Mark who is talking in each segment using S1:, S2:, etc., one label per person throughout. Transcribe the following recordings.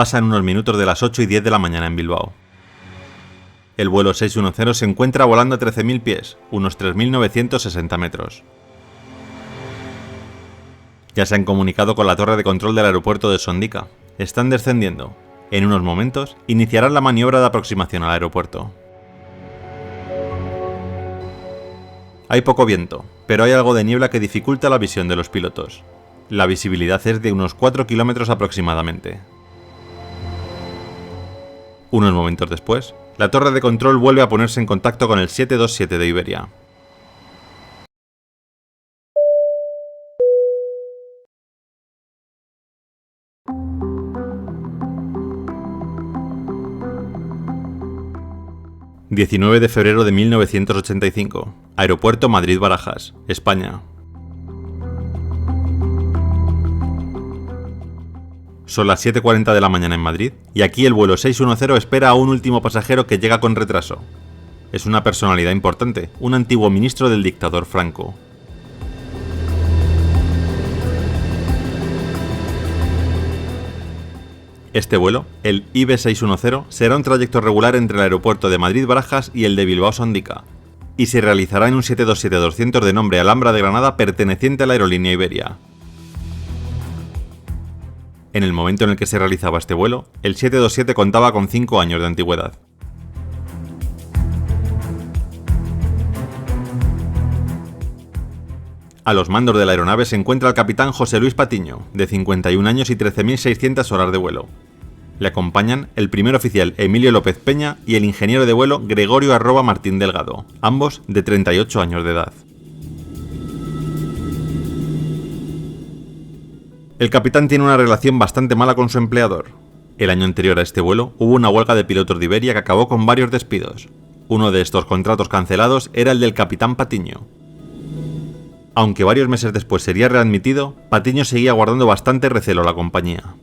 S1: Pasan unos minutos de las 8:10 de la mañana en Bilbao. El vuelo 610 se encuentra volando a 13.000 pies, unos 3.960 metros. Ya se han comunicado con la torre de control del aeropuerto de Sondica. Están descendiendo. En unos momentos, iniciarán la maniobra de aproximación al aeropuerto. Hay poco viento, pero hay algo de niebla que dificulta la visión de los pilotos. La visibilidad es de unos 4 kilómetros aproximadamente. Unos momentos después, la torre de control vuelve a ponerse en contacto con el 727 de Iberia. ...19 de febrero de 1985... Aeropuerto Madrid-Barajas, España. Son las 7:40 de la mañana en Madrid, y aquí el vuelo 610 espera a un último pasajero que llega con retraso. Es una personalidad importante, un antiguo ministro del dictador Franco. Este vuelo, el IB 610, será un trayecto regular entre el aeropuerto de Madrid-Barajas y el de Bilbao-Sondica, y se realizará en un 727-200 de nombre Alhambra de Granada perteneciente a la aerolínea Iberia. En el momento en el que se realizaba este vuelo, el 727 contaba con 5 años de antigüedad. A los mandos de la aeronave se encuentra el capitán José Luis Patiño, de 51 años y 13.600 horas de vuelo. Le acompañan el primer oficial Emilio López Peña y el ingeniero de vuelo Gregorio @ Martín Delgado, ambos de 38 años de edad. El capitán tiene una relación bastante mala con su empleador. El año anterior a este vuelo hubo una huelga de pilotos de Iberia que acabó con varios despidos. Uno de estos contratos cancelados era el del capitán Patiño. Aunque varios meses después sería readmitido, Patiño seguía guardando bastante recelo a la compañía.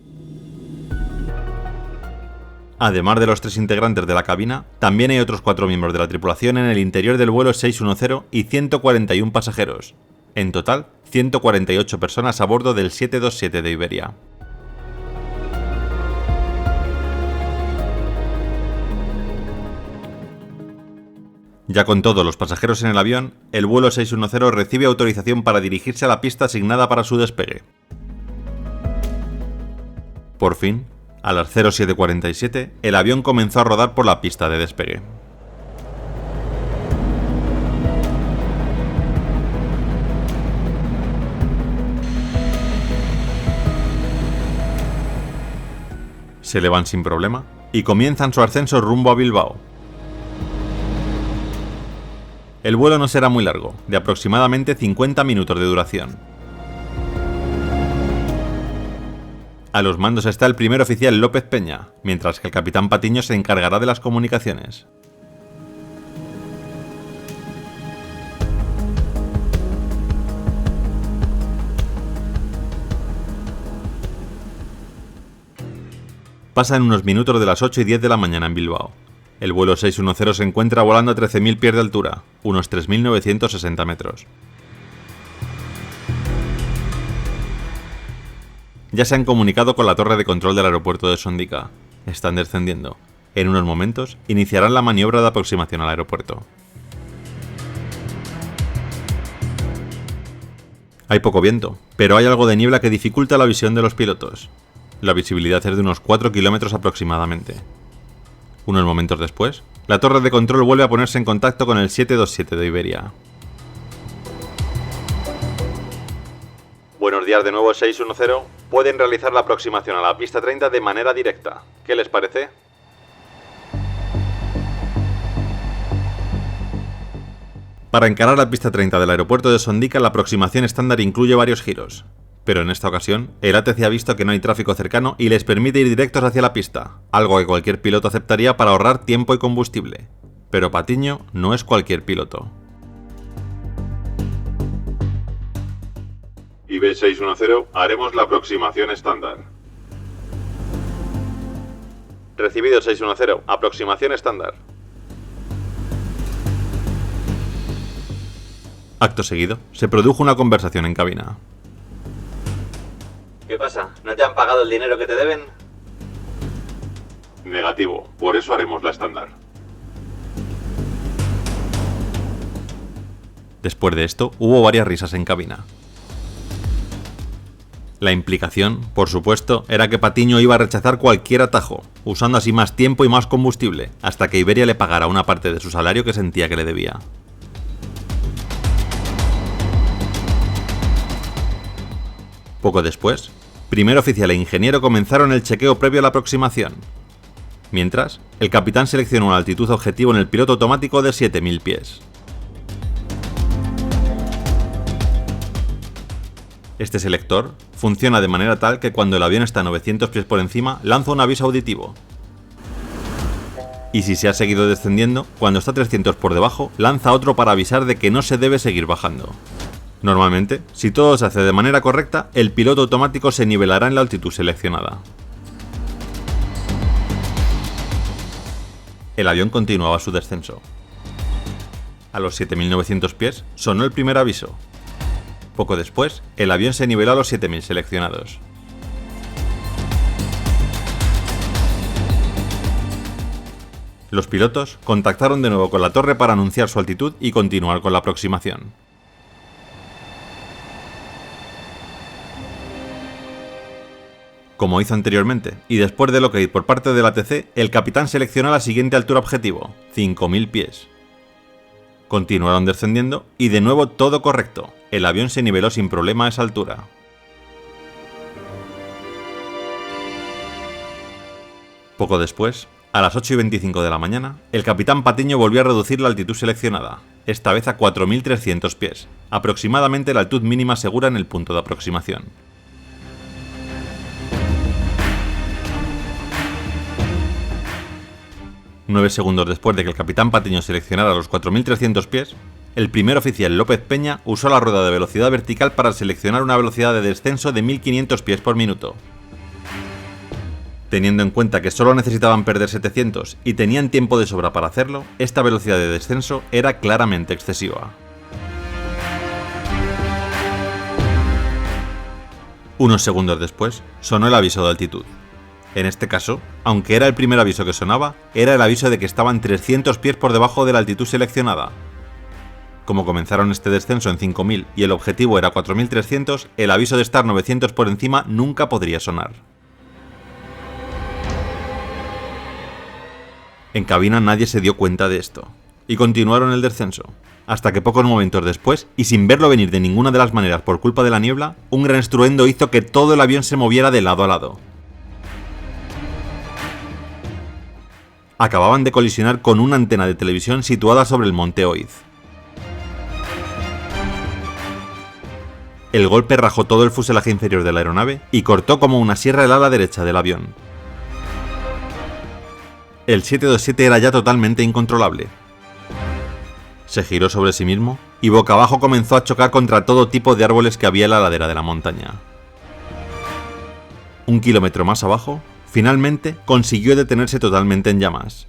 S1: Además de los 3 integrantes de la cabina, también hay otros 4 miembros de la tripulación en el interior del vuelo 610 y 141 pasajeros. En total, 148 personas a bordo del 727 de Iberia. Ya con todos los pasajeros en el avión, el vuelo 610 recibe autorización para dirigirse a la pista asignada para su despegue. Por fin, a las 07:47, el avión comenzó a rodar por la pista de despegue. Se elevan sin problema y comienzan su ascenso rumbo a Bilbao. El vuelo no será muy largo, de aproximadamente 50 minutos de duración. A los mandos está el primer oficial López Peña, mientras que el capitán Patiño se encargará de las comunicaciones. Pasan unos minutos de las 8:10 de la mañana en Bilbao. El vuelo 610 se encuentra volando a 13.000 pies de altura, unos 3.960 metros. Ya se han comunicado con la torre de control del aeropuerto de Sondica. Están descendiendo. En unos momentos, iniciarán la maniobra de aproximación al aeropuerto. Hay poco viento, pero hay algo de niebla que dificulta la visión de los pilotos. La visibilidad es de unos 4 kilómetros aproximadamente. Unos momentos después, la torre de control vuelve a ponerse en contacto con el 727 de Iberia. Buenos días de nuevo 610. Pueden realizar la aproximación a la pista 30 de manera directa. ¿Qué les parece? Para encarar la pista 30 del aeropuerto de Sondica, la aproximación estándar incluye varios giros. Pero en esta ocasión, el ATC ha visto que no hay tráfico cercano y les permite ir directos hacia la pista, algo que cualquier piloto aceptaría para ahorrar tiempo y combustible. Pero Patiño no es cualquier piloto.
S2: IB 610, haremos la aproximación estándar.
S1: Recibido 610, aproximación estándar. Acto seguido, se produjo una conversación en cabina.
S3: ¿Qué pasa? ¿No te han pagado el dinero que te deben?
S2: Negativo, por eso haremos la estándar.
S1: Después de esto, hubo varias risas en cabina. La implicación, por supuesto, era que Patiño iba a rechazar cualquier atajo, usando así más tiempo y más combustible, hasta que Iberia le pagara una parte de su salario que sentía que le debía. Poco después, primer oficial e ingeniero comenzaron el chequeo previo a la aproximación. Mientras, el capitán seleccionó una altitud objetivo en el piloto automático de 7000 pies. Este selector funciona de manera tal que cuando el avión está a 900 pies por encima, lanza un aviso auditivo. Y si se ha seguido descendiendo, cuando está a 300 por debajo, lanza otro para avisar de que no se debe seguir bajando. Normalmente, si todo se hace de manera correcta, el piloto automático se nivelará en la altitud seleccionada. El avión continuaba su descenso. A los 7900 pies sonó el primer aviso. Poco después, el avión se niveló a los 7000 seleccionados. Los pilotos contactaron de nuevo con la torre para anunciar su altitud y continuar con la aproximación. Como hizo anteriormente, y después del ok por parte del ATC, el capitán seleccionó la siguiente altura objetivo, 5000 pies. Continuaron descendiendo y de nuevo todo correcto. El avión se niveló sin problema a esa altura. Poco después, a las 8:25 de la mañana, el capitán Patiño volvió a reducir la altitud seleccionada, esta vez a 4300 pies, aproximadamente la altitud mínima segura en el punto de aproximación. Nueve segundos después de que el capitán Patiño seleccionara los 4300 pies, el primer oficial López Peña usó la rueda de velocidad vertical para seleccionar una velocidad de descenso de 1500 pies por minuto. Teniendo en cuenta que solo necesitaban perder 700 y tenían tiempo de sobra para hacerlo, esta velocidad de descenso era claramente excesiva. Unos segundos después, sonó el aviso de altitud. En este caso, aunque era el primer aviso que sonaba, era el aviso de que estaban 300 pies por debajo de la altitud seleccionada. Como comenzaron este descenso en 5000 y el objetivo era 4300, el aviso de estar 900 por encima nunca podría sonar. En cabina nadie se dio cuenta de esto, y continuaron el descenso, hasta que pocos momentos después, y sin verlo venir de ninguna de las maneras por culpa de la niebla, un gran estruendo hizo que todo el avión se moviera de lado a lado. Acababan de colisionar con una antena de televisión situada sobre el monte Oiz. El golpe rajó todo el fuselaje inferior de la aeronave y cortó como una sierra el ala derecha del avión. El 727 era ya totalmente incontrolable. Se giró sobre sí mismo y boca abajo comenzó a chocar contra todo tipo de árboles que había en la ladera de la montaña. Un kilómetro más abajo, finalmente consiguió detenerse totalmente en llamas.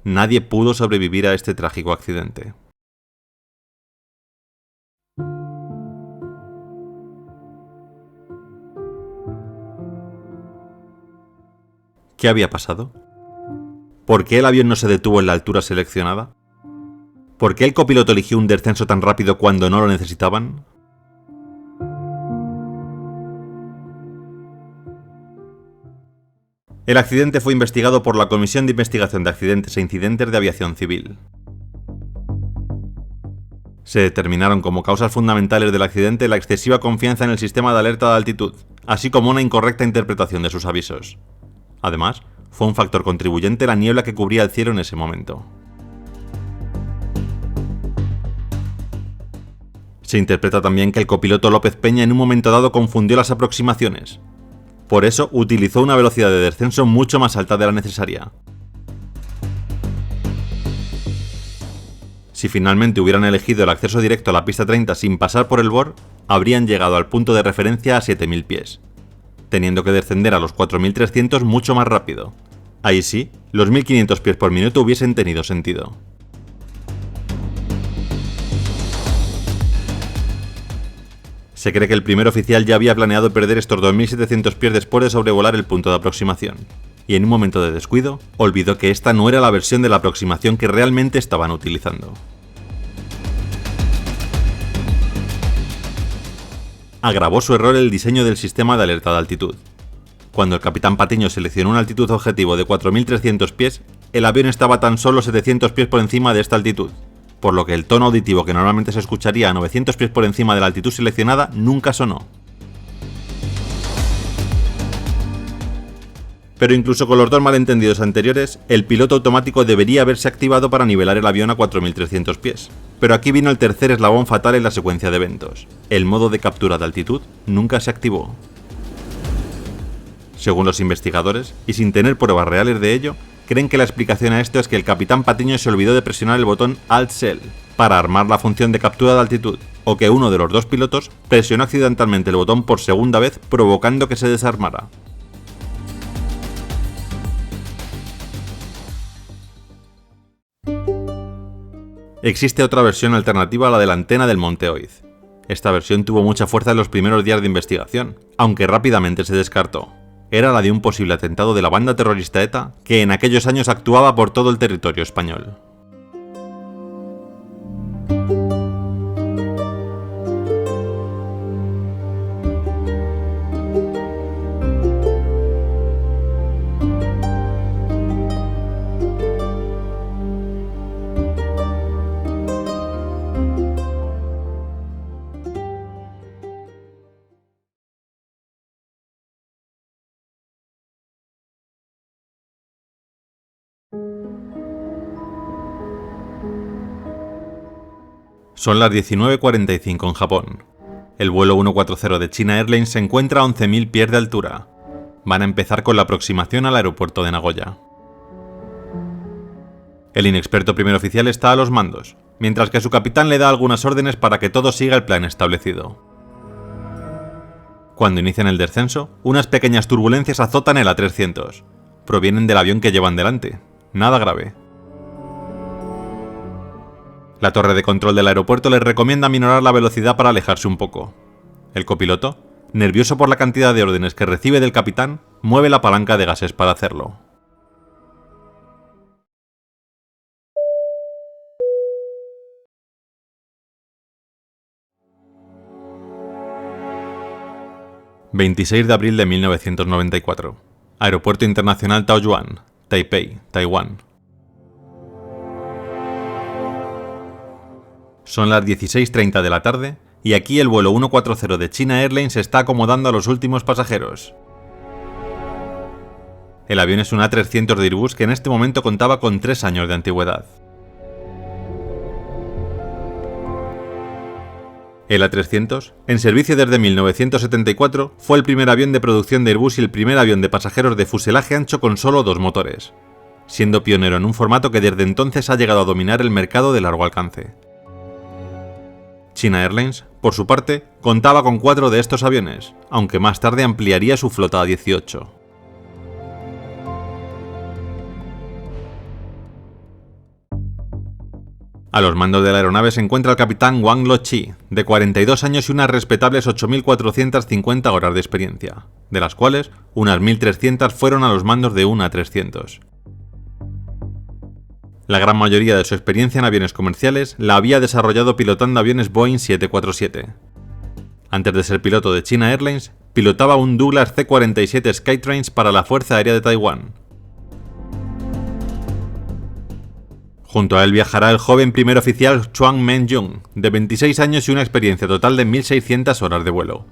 S1: Nadie pudo sobrevivir a este trágico accidente. ¿Qué había pasado? ¿Por qué el avión no se detuvo en la altura seleccionada? ¿Por qué el copiloto eligió un descenso tan rápido cuando no lo necesitaban? El accidente fue investigado por la Comisión de Investigación de Accidentes e Incidentes de Aviación Civil. Se determinaron como causas fundamentales del accidente la excesiva confianza en el sistema de alerta de altitud, así como una incorrecta interpretación de sus avisos. Además, fue un factor contribuyente la niebla que cubría el cielo en ese momento. Se interpreta también que el copiloto López Peña en un momento dado confundió las aproximaciones. Por eso utilizó una velocidad de descenso mucho más alta de la necesaria. Si finalmente hubieran elegido el acceso directo a la pista 30 sin pasar por el BOR, habrían llegado al punto de referencia a 7000 pies, teniendo que descender a los 4300 mucho más rápido. Ahí sí, los 1500 pies por minuto hubiesen tenido sentido. Se cree que el primer oficial ya había planeado perder estos 2700 pies después de sobrevolar el punto de aproximación. y en un momento de descuido, olvidó que esta no era la versión de la aproximación que realmente estaban utilizando. Agravó su error el diseño del sistema de alerta de altitud. Cuando el capitán Patiño seleccionó una altitud objetivo de 4.300 pies, el avión estaba tan solo 700 pies por encima de esta altitud, por lo que el tono auditivo que normalmente se escucharía a 900 pies por encima de la altitud seleccionada nunca sonó. Pero incluso con los dos malentendidos anteriores, el piloto automático debería haberse activado para nivelar el avión a 4.300 pies. Pero aquí vino el tercer eslabón fatal en la secuencia de eventos. El modo de captura de altitud nunca se activó. Según los investigadores, y sin tener pruebas reales de ello, creen que la explicación a esto es que el capitán Patiño se olvidó de presionar el botón Alt-Cell para armar la función de captura de altitud, o que uno de los dos pilotos presionó accidentalmente el botón por segunda vez, provocando que se desarmara. Existe otra versión alternativa a la de la antena del Monte Oiz. Esta versión tuvo mucha fuerza en los primeros días de investigación, aunque rápidamente se descartó. Era la de un posible atentado de la banda terrorista ETA, que en aquellos años actuaba por todo el territorio español. Son las 19:45 en Japón. El vuelo 140 de China Airlines se encuentra a 11.000 pies de altura. Van a empezar con la aproximación al aeropuerto de Nagoya. El inexperto primer oficial está a los mandos, mientras que su capitán le da algunas órdenes para que todo siga el plan establecido. Cuando inician el descenso, unas pequeñas turbulencias azotan el A300. Provienen del avión que llevan delante. Nada grave. La torre de control del aeropuerto les recomienda aminorar la velocidad para alejarse un poco. El copiloto, nervioso por la cantidad de órdenes que recibe del capitán, mueve la palanca de gases para hacerlo. ...26 de abril de 1994... Aeropuerto Internacional Taoyuan, Taipei, Taiwán. Son las 16:30 de la tarde y aquí el vuelo 140 de China Airlines se está acomodando a los últimos pasajeros. El avión es un A300 de Airbus que en este momento contaba con 3 años de antigüedad. El A300, en servicio desde 1974, fue el primer avión de producción de Airbus y el primer avión de pasajeros de fuselaje ancho con solo 2 motores, siendo pionero en un formato que desde entonces ha llegado a dominar el mercado de largo alcance. China Airlines, por su parte, contaba con 4 de estos aviones, aunque más tarde ampliaría su flota a 18. A los mandos de la aeronave se encuentra el capitán Wang Lo-chi, de 42 años y unas respetables 8.450 horas de experiencia, de las cuales unas 1.300 fueron a los mandos de un A300. La gran mayoría de su experiencia en aviones comerciales la había desarrollado pilotando aviones Boeing 747. Antes de ser piloto de China Airlines, pilotaba un Douglas C-47 Skytrains para la Fuerza Aérea de Taiwán. Junto a él viajará el joven primer oficial Chuang Men-jung, de 26 años y una experiencia total de 1.600 horas de vuelo,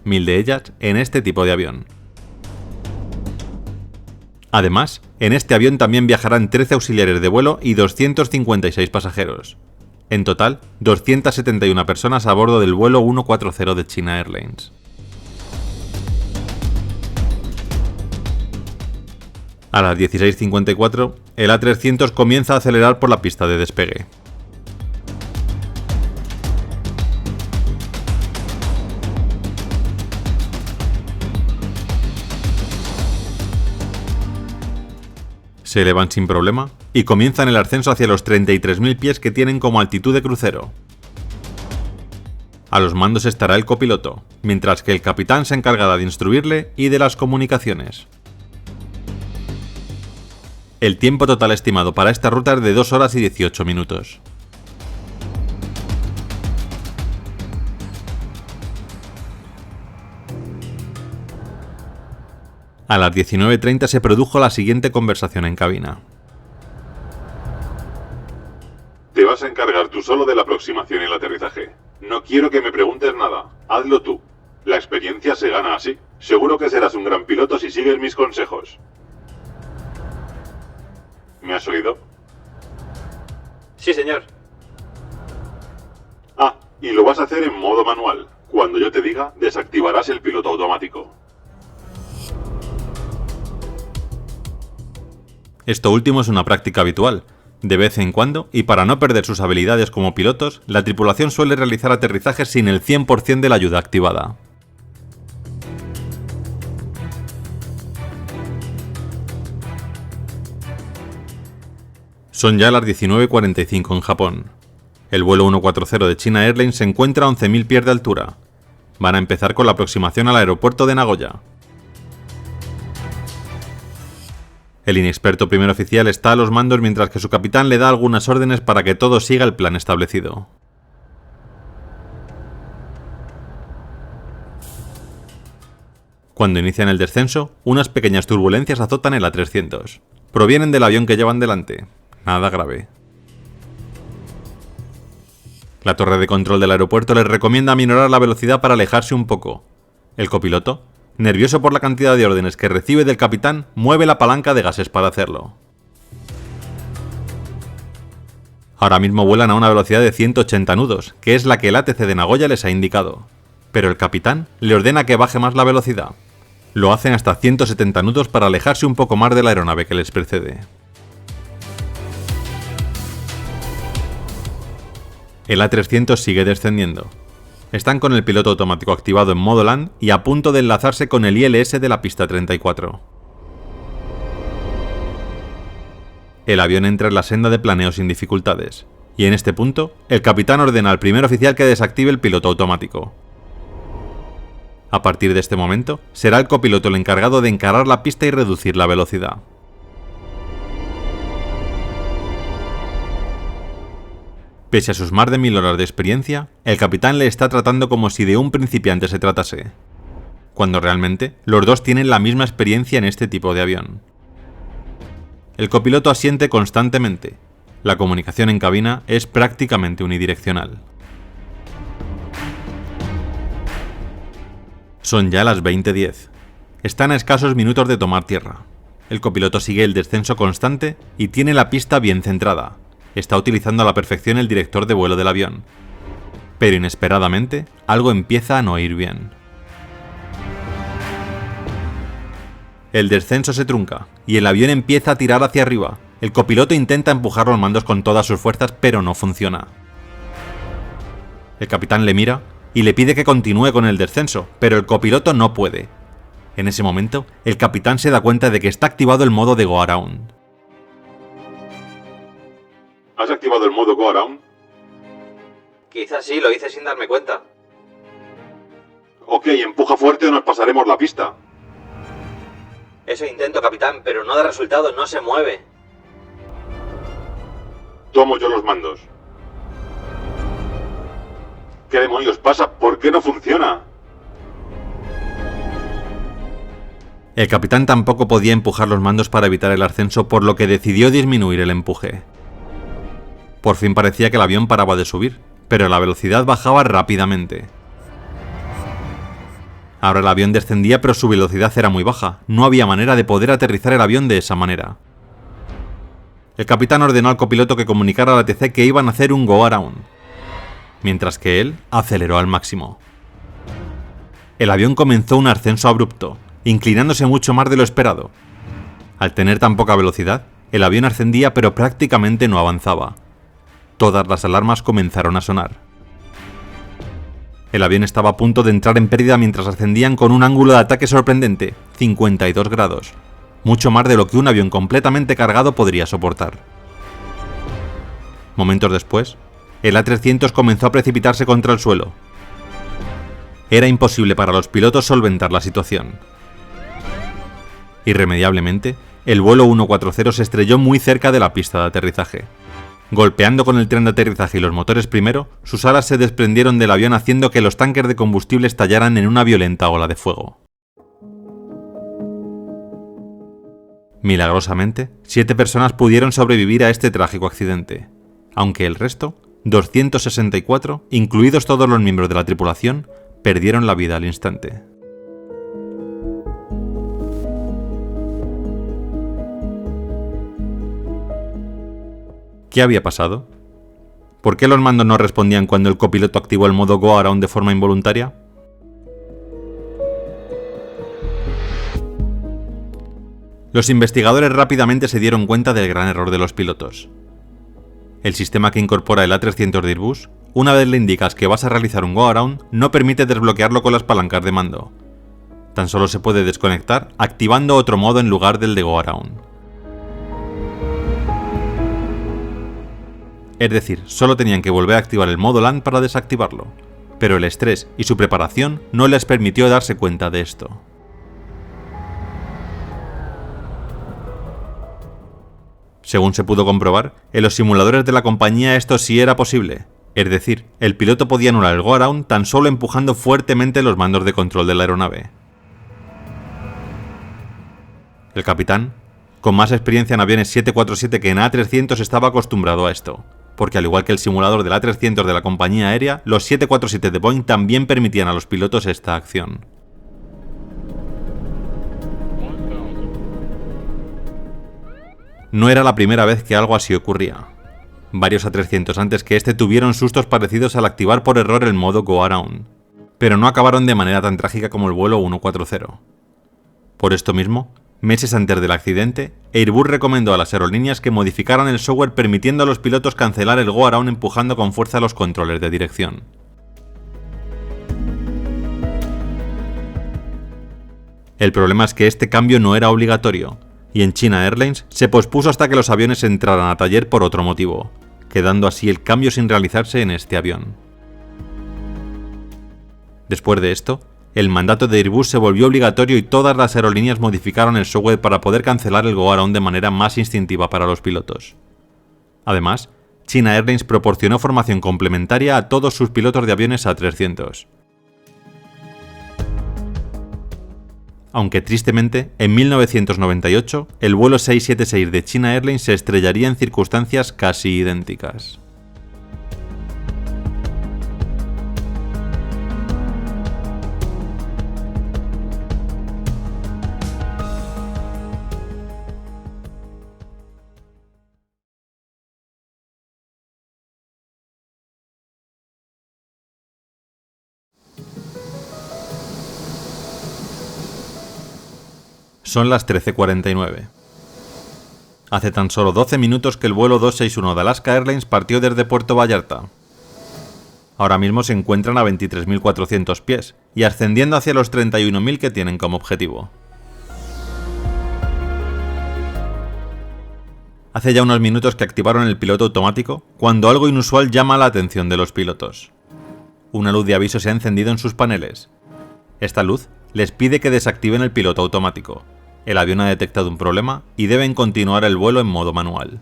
S1: 1.000 de ellas en este tipo de avión. Además, en este avión también viajarán 13 auxiliares de vuelo y 256 pasajeros. En total, 271 personas a bordo del vuelo 140 de China Airlines. A las 16:54, el A300 comienza a acelerar por la pista de despegue. Se elevan sin problema y comienzan el ascenso hacia los 33.000 pies que tienen como altitud de crucero. A los mandos estará el copiloto, mientras que el capitán se encargará de instruirle y de las comunicaciones. El tiempo total estimado para esta ruta es de 2 horas y 18 minutos. A las 19:30 se produjo la siguiente conversación en cabina.
S2: Te vas a encargar tú solo de la aproximación y el aterrizaje. No quiero que me preguntes nada. Hazlo tú. La experiencia se gana así. Seguro que serás un gran piloto si sigues mis consejos. ¿Me has oído?
S3: Sí, señor.
S2: Ah, y lo vas a hacer en modo manual. Cuando yo te diga, desactivarás el piloto automático.
S1: Esto último es una práctica habitual. De vez en cuando, y para no perder sus habilidades como pilotos, la tripulación suele realizar aterrizajes sin el 100% de la ayuda activada. Son ya las 19:45 en Japón. El vuelo 140 de China Airlines se encuentra a 11.000 pies de altura. Van a empezar con la aproximación al aeropuerto de Nagoya. El inexperto primer oficial está a los mandos mientras que su capitán le da algunas órdenes para que todo siga el plan establecido. Cuando inician el descenso, unas pequeñas turbulencias azotan el A300. Provienen del avión que llevan delante. Nada grave. La torre de control del aeropuerto les recomienda aminorar la velocidad para alejarse un poco. El copiloto, nervioso por la cantidad de órdenes que recibe del capitán, mueve la palanca de gases para hacerlo. Ahora mismo vuelan a una velocidad de 180 nudos, que es la que el ATC de Nagoya les ha indicado. Pero el capitán le ordena que baje más la velocidad. Lo hacen hasta 170 nudos para alejarse un poco más de la aeronave que les precede. El A300 sigue descendiendo. Están con el piloto automático activado en modo land y a punto de enlazarse con el ILS de la pista 34. El avión entra en la senda de planeo sin dificultades, y en este punto, el capitán ordena al primer oficial que desactive el piloto automático. A partir de este momento, será el copiloto el encargado de encarar la pista y reducir la velocidad. Pese a sus más de 1000 horas de experiencia, el capitán le está tratando como si de un principiante se tratase, cuando realmente los dos tienen la misma experiencia en este tipo de avión. El copiloto asiente constantemente. La comunicación en cabina es prácticamente unidireccional. Son ya las 20:10. Están a escasos minutos de tomar tierra. El copiloto sigue el descenso constante y tiene la pista bien centrada. Está utilizando a la perfección el director de vuelo del avión. Pero inesperadamente, algo empieza a no ir bien. El descenso se trunca y el avión empieza a tirar hacia arriba. El copiloto intenta empujar los mandos con todas sus fuerzas, pero no funciona. El capitán le mira y le pide que continúe con el descenso, pero el copiloto no puede. En ese momento, el capitán se da cuenta de que está activado el modo de Go Around.
S2: ¿Has activado el modo Go Around?
S3: Quizás sí, lo hice sin darme cuenta.
S2: Ok, empuja fuerte o nos pasaremos la pista.
S3: Eso intento, capitán, pero no da resultado, no se mueve.
S2: Tomo yo los mandos. ¿Qué demonios pasa? ¿Por qué no funciona?
S1: El capitán tampoco podía empujar los mandos para evitar el ascenso, por lo que decidió disminuir el empuje. Por fin parecía que el avión paraba de subir, pero la velocidad bajaba rápidamente. Ahora el avión descendía, pero su velocidad era muy baja. No había manera de poder aterrizar el avión de esa manera. El capitán ordenó al copiloto que comunicara al ATC que iban a hacer un Go Around, mientras que él aceleró al máximo. El avión comenzó un ascenso abrupto, inclinándose mucho más de lo esperado. Al tener tan poca velocidad, el avión ascendía pero prácticamente no avanzaba. Todas las alarmas comenzaron a sonar. El avión estaba a punto de entrar en pérdida mientras ascendían con un ángulo de ataque sorprendente, 52 grados, mucho más de lo que un avión completamente cargado podría soportar. Momentos después, el A300 comenzó a precipitarse contra el suelo. Era imposible para los pilotos solventar la situación. Irremediablemente, el vuelo 140 se estrelló muy cerca de la pista de aterrizaje. Golpeando con el tren de aterrizaje y los motores primero, sus alas se desprendieron del avión haciendo que los tanques de combustible estallaran en una violenta ola de fuego. Milagrosamente, 7 personas pudieron sobrevivir a este trágico accidente, aunque el resto, 264, incluidos todos los miembros de la tripulación, perdieron la vida al instante. ¿Qué había pasado? ¿Por qué los mandos no respondían cuando el copiloto activó el modo Go Around de forma involuntaria? Los investigadores rápidamente se dieron cuenta del gran error de los pilotos. El sistema que incorpora el A300 de Airbus, una vez le indicas que vas a realizar un Go Around, no permite desbloquearlo con las palancas de mando. Tan solo se puede desconectar activando otro modo en lugar del de Go Around. Es decir, solo tenían que volver a activar el modo Land para desactivarlo, pero el estrés y su preparación no les permitió darse cuenta de esto. Según se pudo comprobar, en los simuladores de la compañía esto sí era posible, es decir, el piloto podía anular el Go Around tan solo empujando fuertemente los mandos de control de la aeronave. El capitán, con más experiencia en aviones 747 que en A300, estaba acostumbrado a esto, porque al igual que el simulador del A300 de la compañía aérea, los 747 de Boeing también permitían a los pilotos esta acción. No era la primera vez que algo así ocurría. Varios A300 antes que este tuvieron sustos parecidos al activar por error el modo Go Around, pero no acabaron de manera tan trágica como el vuelo 140. Por esto mismo, meses antes del accidente, Airbus recomendó a las aerolíneas que modificaran el software permitiendo a los pilotos cancelar el Go Around empujando con fuerza los controles de dirección. El problema es que este cambio no era obligatorio, y en China Airlines se pospuso hasta que los aviones entraran a taller por otro motivo, quedando así el cambio sin realizarse en este avión. Después de esto, el mandato de Airbus se volvió obligatorio y todas las aerolíneas modificaron el software para poder cancelar el Go Around de manera más instintiva para los pilotos. Además, China Airlines proporcionó formación complementaria a todos sus pilotos de aviones A300. Aunque tristemente, en 1998, el vuelo 676 de China Airlines se estrellaría en circunstancias casi idénticas. Son las 13:49. Hace tan solo 12 minutos que el vuelo 261 de Alaska Airlines partió desde Puerto Vallarta. Ahora mismo se encuentran a 23.400 pies y ascendiendo hacia los 31.000 que tienen como objetivo. Hace ya unos minutos que activaron el piloto automático cuando algo inusual llama la atención de los pilotos. Una luz de aviso se ha encendido en sus paneles. Esta luz les pide que desactiven el piloto automático. El avión ha detectado un problema y deben continuar el vuelo en modo manual.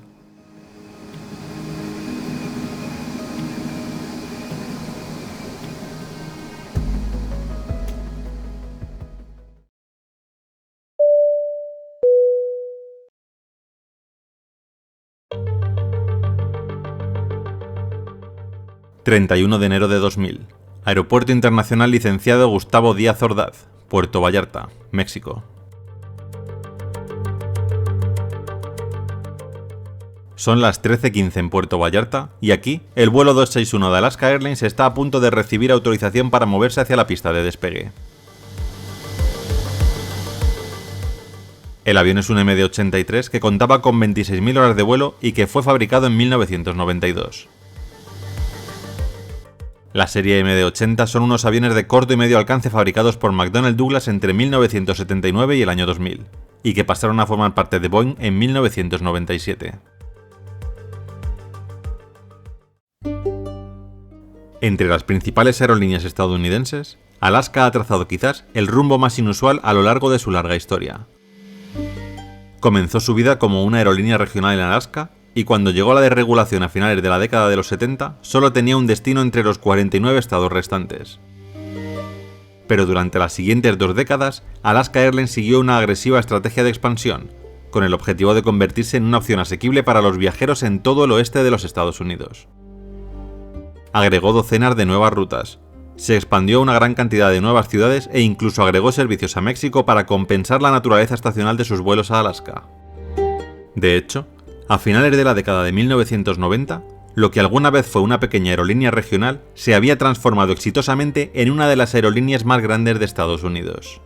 S1: ...31 de enero de 2000... Aeropuerto Internacional Licenciado Gustavo Díaz Ordaz, Puerto Vallarta, México. Son las 13:15 en Puerto Vallarta y aquí el vuelo 261 de Alaska Airlines está a punto de recibir autorización para moverse hacia la pista de despegue. El avión es un MD-83 que contaba con 26.000 horas de vuelo y que fue fabricado en 1992. La serie MD-80 son unos aviones de corto y medio alcance fabricados por McDonnell Douglas entre 1979 y el año 2000, y que pasaron a formar parte de Boeing en 1997. Entre las principales aerolíneas estadounidenses, Alaska ha trazado quizás el rumbo más inusual a lo largo de su larga historia. Comenzó su vida como una aerolínea regional en Alaska y cuando llegó la desregulación a finales de la década de los 70, solo tenía un destino entre los 49 estados restantes. Pero durante las siguientes 2 décadas, Alaska Airlines siguió una agresiva estrategia de expansión, con el objetivo de convertirse en una opción asequible para los viajeros en todo el oeste de los Estados Unidos. Agregó docenas de nuevas rutas, se expandió a una gran cantidad de nuevas ciudades e incluso agregó servicios a México para compensar la naturaleza estacional de sus vuelos a Alaska. De hecho, a finales de la década de 1990, lo que alguna vez fue una pequeña aerolínea regional se había transformado exitosamente en una de las aerolíneas más grandes de Estados Unidos.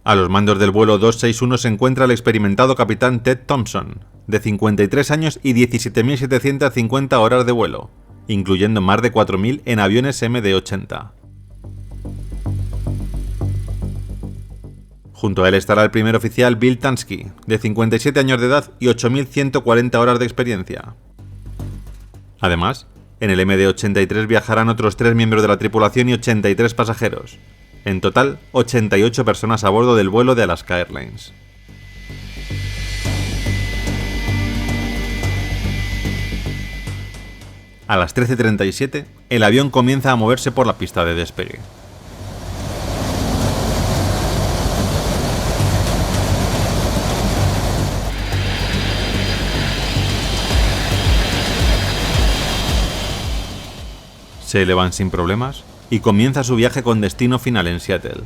S1: A los mandos del vuelo 261 se encuentra el experimentado capitán Ted Thompson, de 53 años y 17.750 horas de vuelo, incluyendo más de 4.000 en aviones MD-80. Junto a él estará el primer oficial Bill Tansky, de 57 años de edad y 8.140 horas de experiencia. Además, en el MD-83 viajarán otros 3 miembros de la tripulación y 83 pasajeros. En total, 88 personas a bordo del vuelo de Alaska Airlines. A las 13:37, el avión comienza a moverse por la pista de despegue. Se elevan sin problemas y comienza su viaje con destino final en Seattle.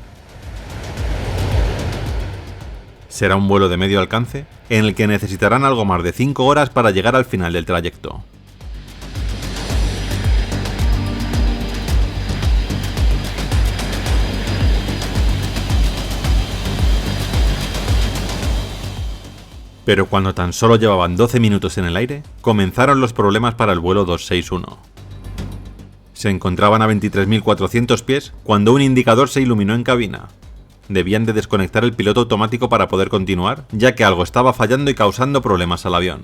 S1: Será un vuelo de medio alcance en el que necesitarán algo más de 5 horas para llegar al final del trayecto. Pero cuando tan solo llevaban 12 minutos en el aire, comenzaron los problemas para el vuelo 261. Se encontraban a 23.400 pies cuando un indicador se iluminó en cabina. Debían de desconectar el piloto automático para poder continuar, ya que algo estaba fallando y causando problemas al avión.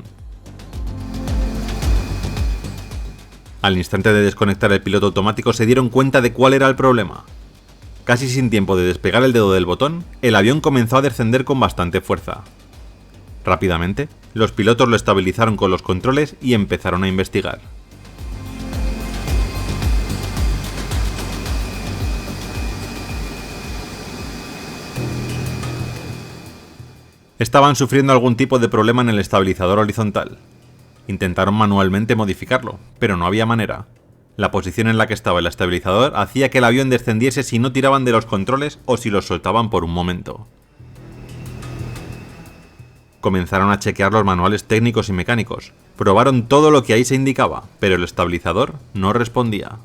S1: Al instante de desconectar el piloto automático se dieron cuenta de cuál era el problema. Casi sin tiempo de despegar el dedo del botón, el avión comenzó a descender con bastante fuerza. Rápidamente, los pilotos lo estabilizaron con los controles y empezaron a investigar. Estaban sufriendo algún tipo de problema en el estabilizador horizontal. Intentaron manualmente modificarlo, pero no había manera. La posición en la que estaba el estabilizador hacía que el avión descendiese si no tiraban de los controles o si los soltaban por un momento. Comenzaron a chequear los manuales técnicos y mecánicos. Probaron todo lo que ahí se indicaba, pero el estabilizador no respondía.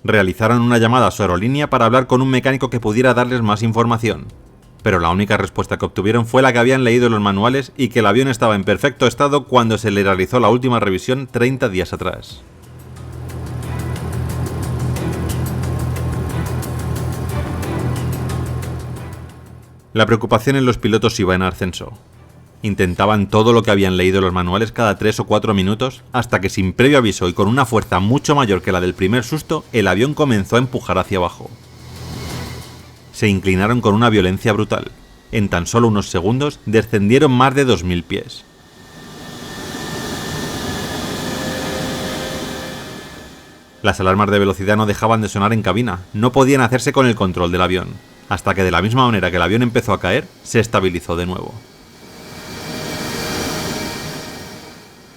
S1: Realizaron una llamada a su aerolínea para hablar con un mecánico que pudiera darles más información, pero la única respuesta que obtuvieron fue la que habían leído en los manuales y que el avión estaba en perfecto estado cuando se le realizó la última revisión 30 días atrás. La preocupación en los pilotos iba en ascenso. Intentaban todo lo que habían leído en los manuales cada 3 o 4 minutos, hasta que sin previo aviso y con una fuerza mucho mayor que la del primer susto, el avión comenzó a empujar hacia abajo. Se inclinaron con una violencia brutal. En tan solo unos segundos descendieron más de 2.000 pies. Las alarmas de velocidad no dejaban de sonar en cabina, no podían hacerse con el control del avión, hasta que de la misma manera que el avión empezó a caer, se estabilizó de nuevo.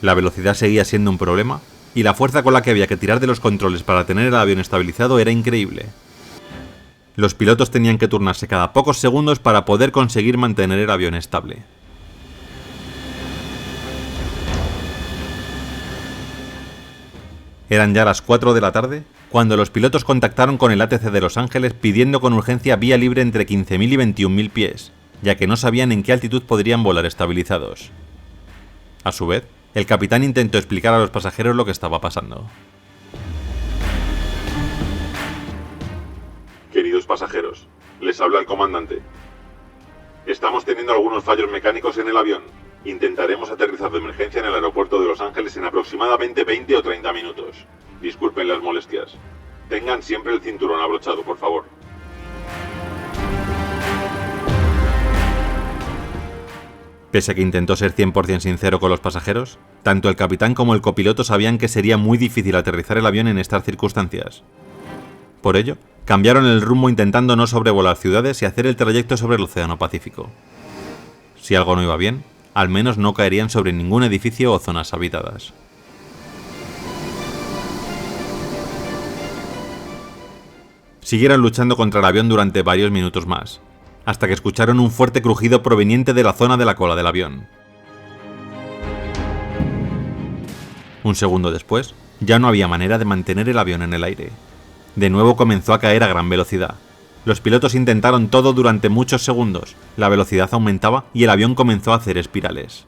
S1: La velocidad seguía siendo un problema, y la fuerza con la que había que tirar de los controles para tener el avión estabilizado era increíble. Los pilotos tenían que turnarse cada pocos segundos para poder conseguir mantener el avión estable. Eran ya las 4 de la tarde cuando los pilotos contactaron con el ATC de Los Ángeles pidiendo con urgencia vía libre entre 15.000 y 21.000 pies, ya que no sabían en qué altitud podrían volar estabilizados. A su vez, el capitán intentó explicar a los pasajeros lo que estaba pasando.
S2: Queridos pasajeros, les habla el comandante. Estamos teniendo algunos fallos mecánicos en el avión. Intentaremos aterrizar de emergencia en el aeropuerto de Los Ángeles en aproximadamente 20 o 30 minutos. Disculpen las molestias. Tengan siempre el cinturón abrochado, por favor.
S1: Pese a que intentó ser 100% sincero con los pasajeros, tanto el capitán como el copiloto sabían que sería muy difícil aterrizar el avión en estas circunstancias. Por ello, cambiaron el rumbo intentando no sobrevolar ciudades y hacer el trayecto sobre el Océano Pacífico. Si algo no iba bien, al menos no caerían sobre ningún edificio o zonas habitadas. Siguieron luchando contra el avión durante varios minutos más, hasta que escucharon un fuerte crujido proveniente de la zona de la cola del avión. Un segundo después, ya no había manera de mantener el avión en el aire. De nuevo comenzó a caer a gran velocidad. Los pilotos intentaron todo durante muchos segundos, la velocidad aumentaba y el avión comenzó a hacer espirales.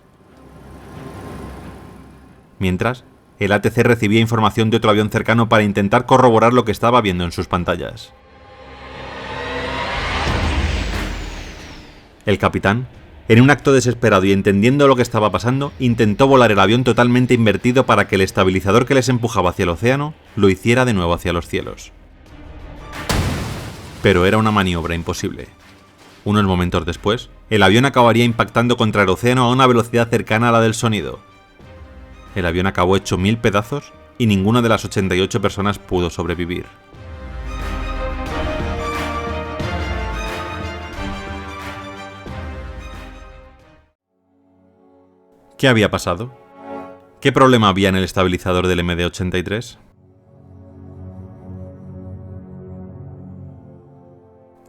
S1: Mientras, el ATC recibía información de otro avión cercano para intentar corroborar lo que estaba viendo en sus pantallas. El capitán, en un acto desesperado y entendiendo lo que estaba pasando, intentó volar el avión totalmente invertido para que el estabilizador que les empujaba hacia el océano lo hiciera de nuevo hacia los cielos. Pero era una maniobra imposible. Unos momentos después, el avión acabaría impactando contra el océano a una velocidad cercana a la del sonido. El avión acabó hecho 1000 pedazos y ninguna de las 88 personas pudo sobrevivir. ¿Qué había pasado? ¿Qué problema había en el estabilizador del MD-83?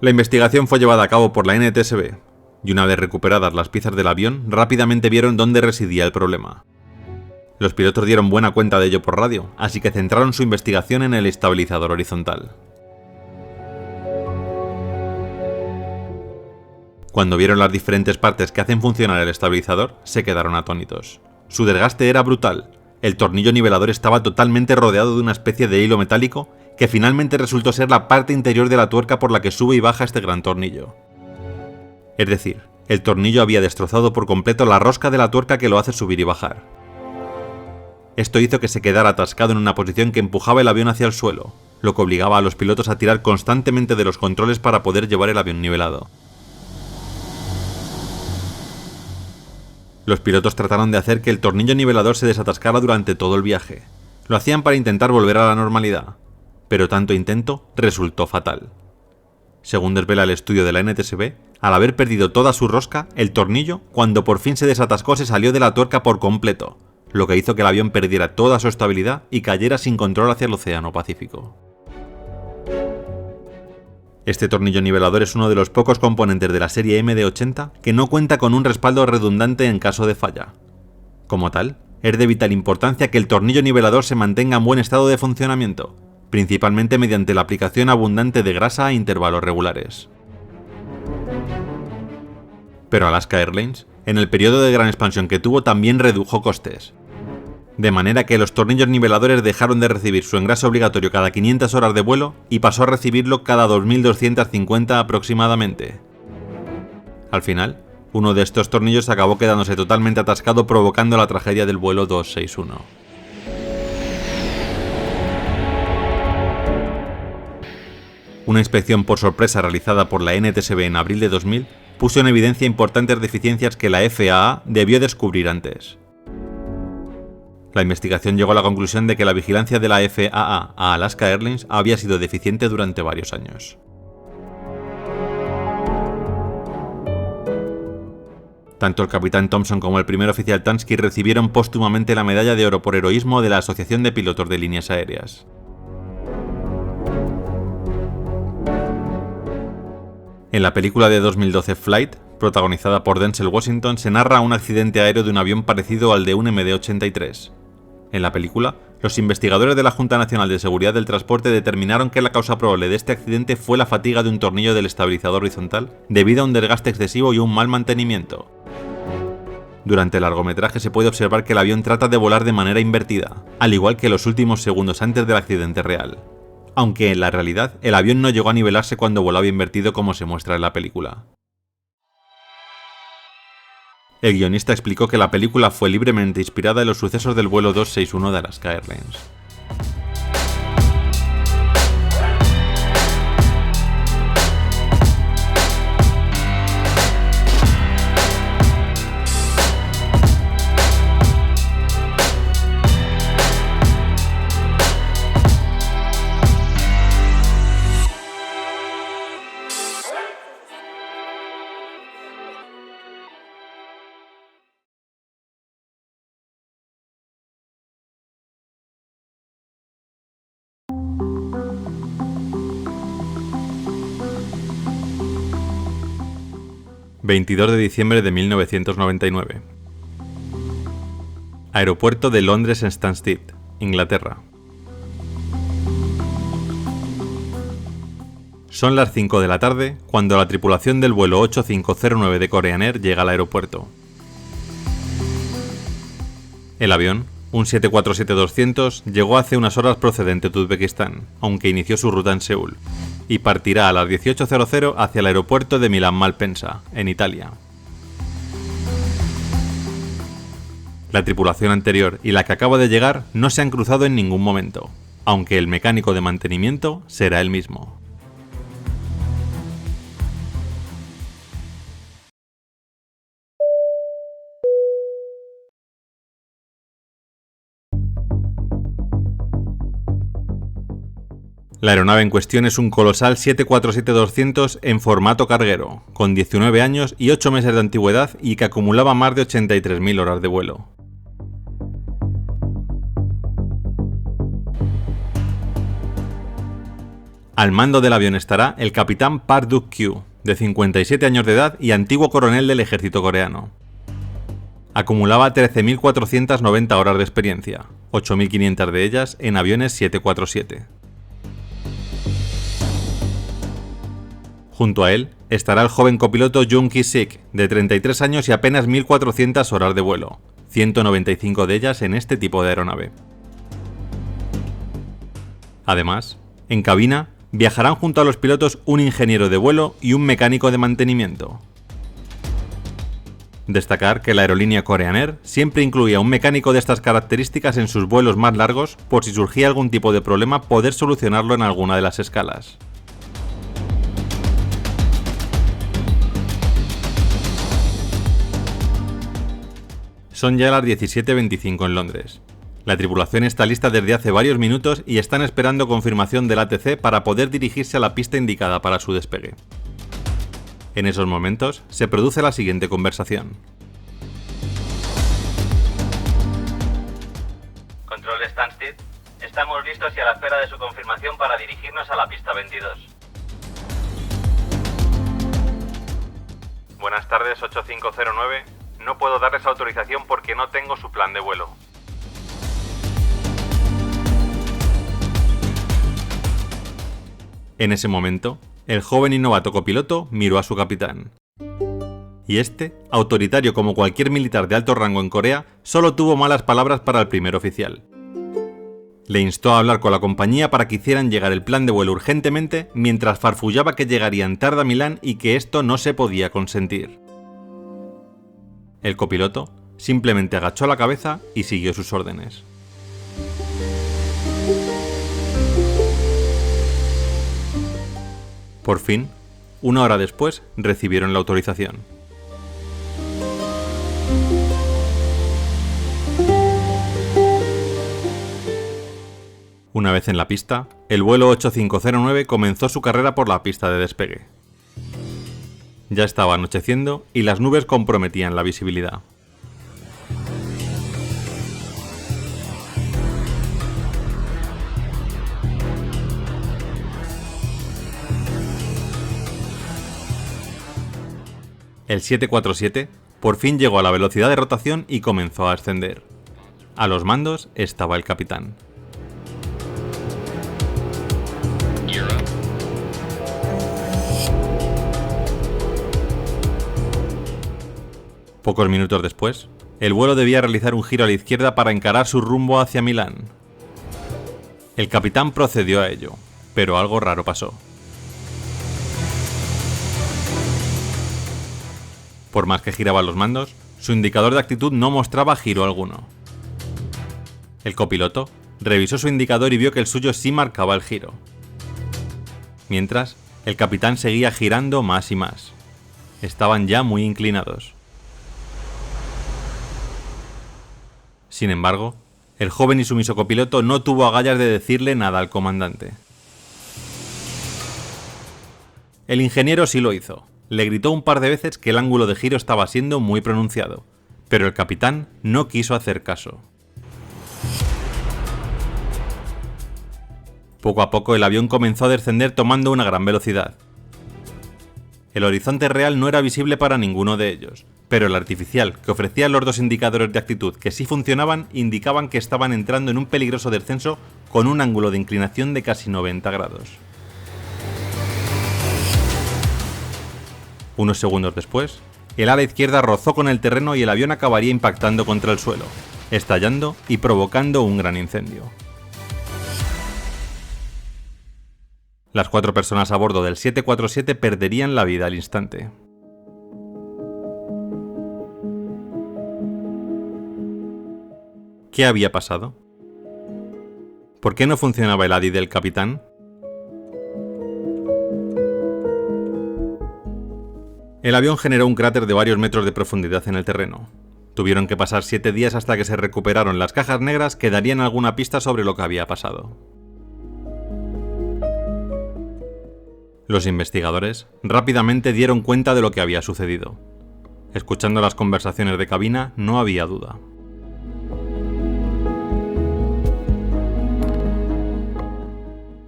S1: La investigación fue llevada a cabo por la NTSB, y una vez recuperadas las piezas del avión, rápidamente vieron dónde residía el problema. Los pilotos dieron buena cuenta de ello por radio, así que centraron su investigación en el estabilizador horizontal. Cuando vieron las diferentes partes que hacen funcionar el estabilizador, se quedaron atónitos. Su desgaste era brutal. El tornillo nivelador estaba totalmente rodeado de una especie de hilo metálico que finalmente resultó ser la parte interior de la tuerca por la que sube y baja este gran tornillo. Es decir, el tornillo había destrozado por completo la rosca de la tuerca que lo hace subir y bajar. Esto hizo que se quedara atascado en una posición que empujaba el avión hacia el suelo, lo que obligaba a los pilotos a tirar constantemente de los controles para poder llevar el avión nivelado. Los pilotos trataron de hacer que el tornillo nivelador se desatascara durante todo el viaje. Lo hacían para intentar volver a la normalidad, pero tanto intento resultó fatal. Según desvela el estudio de la NTSB, al haber perdido toda su rosca, el tornillo, cuando por fin se desatascó, se salió de la tuerca por completo, lo que hizo que el avión perdiera toda su estabilidad y cayera sin control hacia el Océano Pacífico. Este tornillo nivelador es uno de los pocos componentes de la serie MD-80 que no cuenta con un respaldo redundante en caso de falla. Como tal, es de vital importancia que el tornillo nivelador se mantenga en buen estado de funcionamiento, principalmente mediante la aplicación abundante de grasa a intervalos regulares. Pero Alaska Airlines, en el periodo de gran expansión que tuvo, también redujo costes. De manera que los tornillos niveladores dejaron de recibir su engrase obligatorio cada 500 horas de vuelo y pasó a recibirlo cada 2250 aproximadamente. Al final, uno de estos tornillos acabó quedándose totalmente atascado, provocando la tragedia del vuelo 261. Una inspección por sorpresa realizada por la NTSB en abril de 2000 puso en evidencia importantes deficiencias que la FAA debió descubrir antes. La investigación llegó a la conclusión de que la vigilancia de la FAA a Alaska Airlines había sido deficiente durante varios años. Tanto el capitán Thompson como el primer oficial Tansky recibieron póstumamente la medalla de oro por heroísmo de la Asociación de Pilotos de Líneas Aéreas. En la película de 2012 Flight, protagonizada por Denzel Washington, se narra un accidente aéreo de un avión parecido al de un MD-83. En la película, los investigadores de la Junta Nacional de Seguridad del Transporte determinaron que la causa probable de este accidente fue la fatiga de un tornillo del estabilizador horizontal debido a un desgaste excesivo y un mal mantenimiento. Durante el largometraje se puede observar que el avión trata de volar de manera invertida, al igual que los últimos segundos antes del accidente real, aunque en la realidad el avión no llegó a nivelarse cuando volaba invertido como se muestra en la película. El guionista explicó que la película fue libremente inspirada en los sucesos del vuelo 261 de Alaska Airlines. 22 de diciembre de 1999. Aeropuerto de Londres en Stansted, Inglaterra. Son las 5 de la tarde cuando la tripulación del vuelo 8509 de Korean Air llega al aeropuerto. El avión, un 747-200, llegó hace unas horas procedente de Uzbekistán, aunque inició su ruta en Seúl, y partirá a las 18:00 hacia el aeropuerto de Milán-Malpensa, en Italia. La tripulación anterior y la que acaba de llegar no se han cruzado en ningún momento, aunque el mecánico de mantenimiento será el mismo. La aeronave en cuestión es un colosal 747-200 en formato carguero, con 19 años y 8 meses de antigüedad y que acumulaba más de 83.000 horas de vuelo. Al mando del avión estará el capitán Park Duk-kyu, de 57 años de edad y antiguo coronel del ejército coreano. Acumulaba 13.490 horas de experiencia, 8.500 de ellas en aviones 747. Junto a él estará el joven copiloto Jung Ki-sik, de 33 años y apenas 1.400 horas de vuelo, 195 de ellas en este tipo de aeronave. Además, en cabina viajarán junto a los pilotos un ingeniero de vuelo y un mecánico de mantenimiento. Destacar que la aerolínea Korean Air siempre incluía un mecánico de estas características en sus vuelos más largos por si surgía algún tipo de problema poder solucionarlo en alguna de las escalas. Son ya las 17:25 en Londres. La tripulación está lista desde hace varios minutos y están esperando confirmación del ATC para poder dirigirse a la pista indicada para su despegue. En esos momentos se produce la siguiente conversación.
S3: Control Stansted, estamos listos y a la espera de su confirmación para dirigirnos a la pista 22.
S1: Buenas tardes, 8509. No puedo darles autorización porque no tengo su plan de vuelo. En ese momento, el joven y novato copiloto miró a su capitán. Y este, autoritario como cualquier militar de alto rango en Corea, solo tuvo malas palabras para el primer oficial. Le instó a hablar con la compañía para que hicieran llegar el plan de vuelo urgentemente mientras farfullaba que llegarían tarde a Milán y que esto no se podía consentir. El copiloto simplemente agachó la cabeza y siguió sus órdenes. Por fin, una hora después, recibieron la autorización. Una vez en la pista, el vuelo 8509 comenzó su carrera por la pista de despegue. Ya estaba anocheciendo y las nubes comprometían la visibilidad. El 747 por fin llegó a la velocidad de rotación y comenzó a ascender. A los mandos estaba el capitán. Pocos minutos después, el vuelo debía realizar un giro a la izquierda para encarar su rumbo hacia Milán. El capitán procedió a ello, pero algo raro pasó. Por más que giraba los mandos, su indicador de actitud no mostraba giro alguno. El copiloto revisó su indicador y vio que el suyo sí marcaba el giro. Mientras, el capitán seguía girando más y más. Estaban ya muy inclinados. Sin embargo, el joven y sumiso copiloto no tuvo agallas de decirle nada al comandante. El ingeniero sí lo hizo. Le gritó un par de veces que el ángulo de giro estaba siendo muy pronunciado, pero el capitán no quiso hacer caso. Poco a poco el avión comenzó a descender tomando una gran velocidad. El horizonte real no era visible para ninguno de ellos, pero el artificial, que ofrecía los dos indicadores de actitud que sí funcionaban, indicaban que estaban entrando en un peligroso descenso con un ángulo de inclinación de casi 90 grados. Unos segundos después, el ala izquierda rozó con el terreno y el avión acabaría impactando contra el suelo, estallando y provocando un gran incendio. Las 4 personas a bordo del 747 perderían la vida al instante. ¿Qué había pasado? ¿Por qué no funcionaba el ADI del capitán? El avión generó un cráter de varios metros de profundidad en el terreno. Tuvieron que pasar 7 días hasta que se recuperaron las cajas negras que darían alguna pista sobre lo que había pasado. Los investigadores rápidamente dieron cuenta de lo que había sucedido. Escuchando las conversaciones de cabina, no había duda.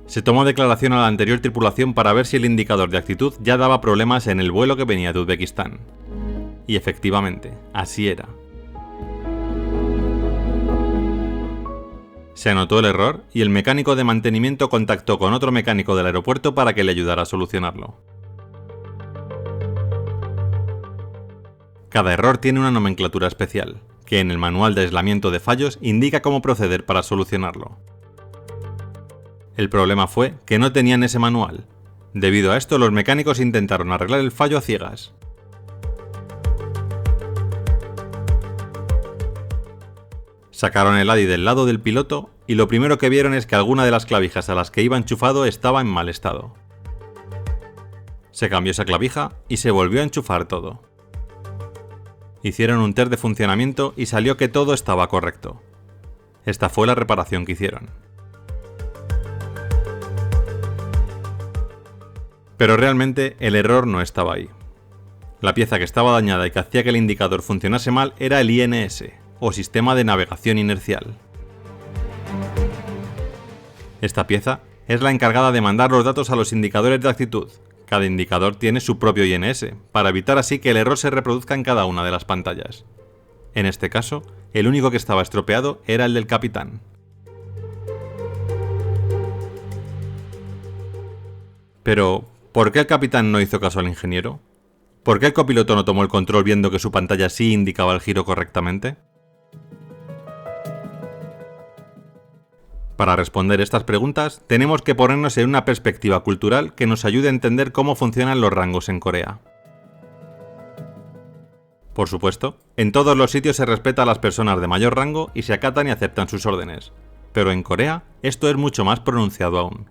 S1: Se tomó declaración a la anterior tripulación para ver si el indicador de actitud ya daba problemas en el vuelo que venía de Uzbekistán. Y efectivamente, así era. Se anotó el error y el mecánico de mantenimiento contactó con otro mecánico del aeropuerto para que le ayudara a solucionarlo. Cada error tiene una nomenclatura especial, que en el manual de aislamiento de fallos indica cómo proceder para solucionarlo. El problema fue que no tenían ese manual. Debido a esto, los mecánicos intentaron arreglar el fallo a ciegas. Sacaron el ADI del lado del piloto y lo primero que vieron es que alguna de las clavijas a las que iba enchufado estaba en mal estado. Se cambió esa clavija y se volvió a enchufar todo. Hicieron un test de funcionamiento y salió que todo estaba correcto. Esta fue la reparación que hicieron. Pero realmente el error no estaba ahí. La pieza que estaba dañada y que hacía que el indicador funcionase mal era el INS, o Sistema de Navegación Inercial. Esta pieza es la encargada de mandar los datos a los indicadores de actitud. Cada indicador tiene su propio INS, para evitar así que el error se reproduzca en cada una de las pantallas. En este caso, el único que estaba estropeado era el del capitán. Pero, ¿por qué el capitán no hizo caso al ingeniero? ¿Por qué el copiloto no tomó el control viendo que su pantalla sí indicaba el giro correctamente? Para responder estas preguntas, tenemos que ponernos en una perspectiva cultural que nos ayude a entender cómo funcionan los rangos en Corea. Por supuesto, en todos los sitios se respeta a las personas de mayor rango y se acatan y aceptan sus órdenes, pero en Corea esto es mucho más pronunciado aún.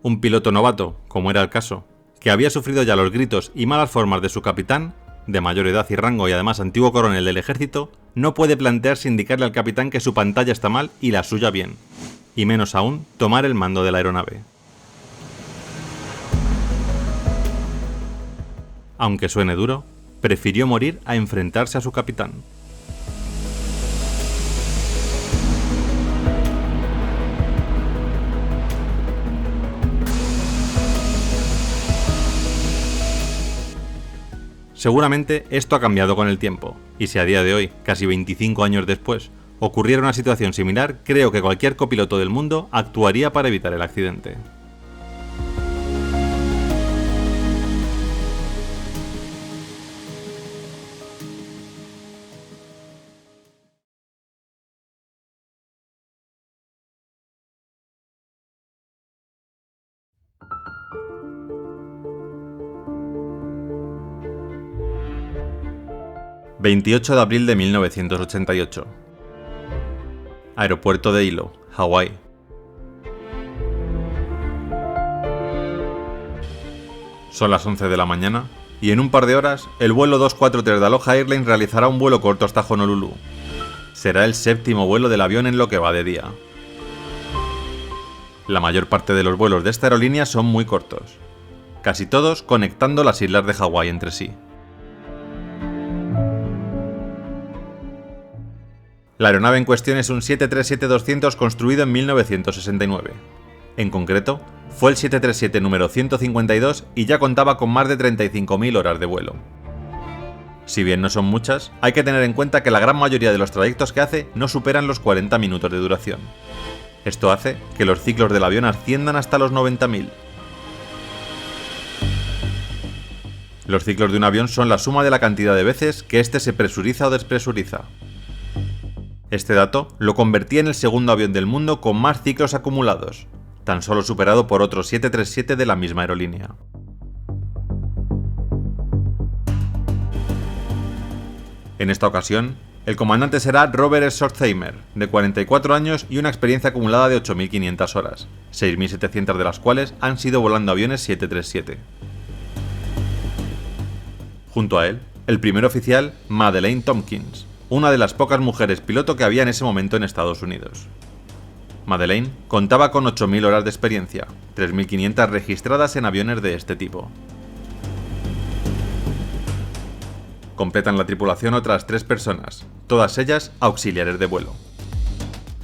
S1: Un piloto novato, como era el caso, que había sufrido ya los gritos y malas formas de su capitán, de mayor edad y rango y además antiguo coronel del ejército, no puede plantearse indicarle al capitán que su pantalla está mal y la suya bien, y menos aún tomar el mando de la aeronave. Aunque suene duro, prefirió morir a enfrentarse a su capitán. Seguramente esto ha cambiado con el tiempo, y si a día de hoy, casi 25 años después, ocurriera una situación similar, creo que cualquier copiloto del mundo actuaría para evitar el accidente. ...28 de abril de 1988... Aeropuerto de Hilo, Hawái. Son las 11 de la mañana, y en un par de horas, el vuelo 243 de Aloha Airlines realizará un vuelo corto hasta Honolulu. Será el 7º vuelo del avión en lo que va de día. La mayor parte de los vuelos de esta aerolínea son muy cortos, casi todos conectando las islas de Hawái entre sí. La aeronave en cuestión es un 737-200 construido en 1969. En concreto, fue el 737 número 152 y ya contaba con más de 35.000 horas de vuelo. Si bien no son muchas, hay que tener en cuenta que la gran mayoría de los trayectos que hace no superan los 40 minutos de duración. Esto hace que los ciclos del avión asciendan hasta los 90.000. Los ciclos de un avión son la suma de la cantidad de veces que éste se presuriza o despresuriza. Este dato lo convertía en el segundo avión del mundo con más ciclos acumulados, tan solo superado por otro 737 de la misma aerolínea. En esta ocasión, el comandante será Robert Schortheimer, de 44 años y una experiencia acumulada de 8.500 horas, 6.700 de las cuales han sido volando aviones 737. Junto a él, el primer oficial, Madeleine Tompkins, una de las pocas mujeres piloto que había en ese momento en Estados Unidos. Madeleine contaba con 8.000 horas de experiencia, 3.500 registradas en aviones de este tipo. Completan la tripulación otras 3 personas, todas ellas auxiliares de vuelo.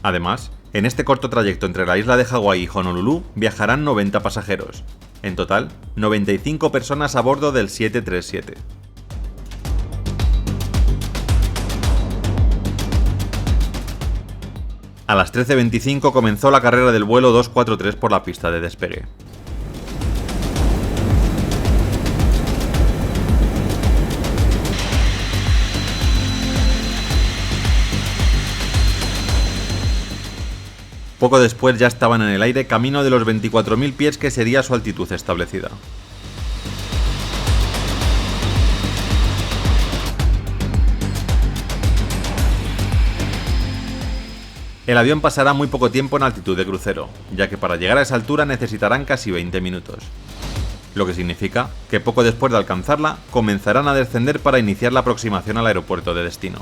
S1: Además, en este corto trayecto entre la isla de Hawái y Honolulu viajarán 90 pasajeros, en total 95 personas a bordo del 737. A las 13:25 comenzó la carrera del vuelo 243 por la pista de despegue. Poco después ya estaban en el aire camino de los 24.000 pies que sería su altitud establecida. El avión pasará muy poco tiempo en altitud de crucero, ya que para llegar a esa altura necesitarán casi 20 minutos. Lo que significa que poco después de alcanzarla, comenzarán a descender para iniciar la aproximación al aeropuerto de destino.